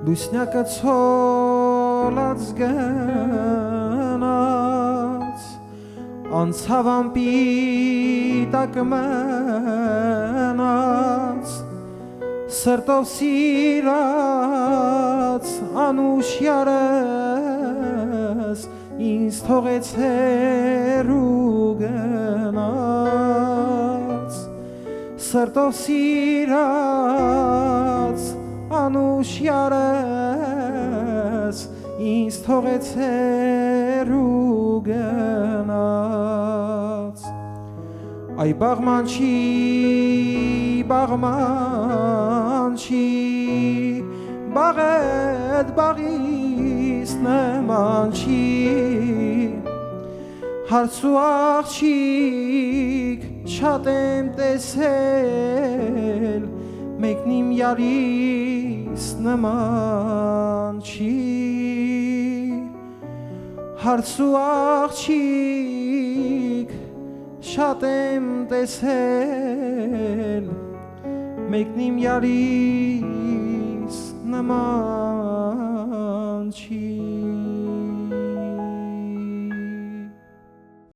Լուսնակը ցոլած գնաց անցավան պիտակ մնաց սրտով սիրած անուշ յարս ինձ թողեց հեռու գնաց սրտով սիրած անուշ յարս ինձ թողեց հեռու գնաց Այ բաղմանչի բաղետ բաղիս նման չի հարց ու աղջիկ շատ եմ տեսել մեկն իմ յարիս նման չի հարց ու աղջիկ շատ եմ տեսել մեկն իմ յարիս նման չի